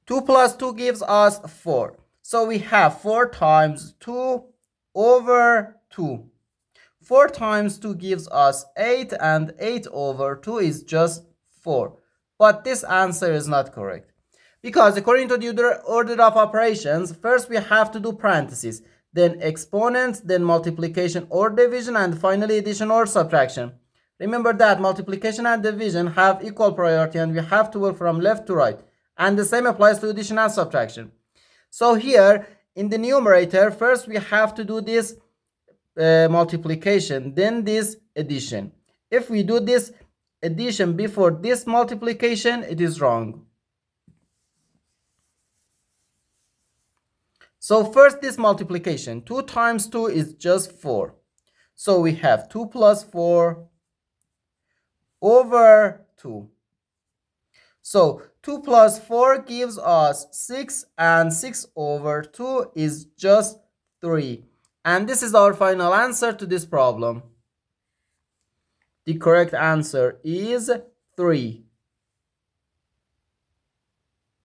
2 plus 2 gives us 4. So we have 4 times 2 over 2. 4 times 2 gives us 8, and 8 over 2 is just 4. But this answer is not correct. Because according to the order of operations, first we have to do parentheses, then exponents, then multiplication or division, and finally addition or subtraction. Remember that multiplication and division have equal priority and we have to work from left to right. And the same applies to addition and subtraction. So here in the numerator, first we have to do this multiplication, then this addition. If we do this addition before this multiplication, it is wrong. So first this multiplication, 2 times 2 is just 4. So we have 2 plus 4 over 2. So 2 plus 4 gives us 6, and 6 over 2 is just 3. And this is our final answer to this problem. The correct answer is 3.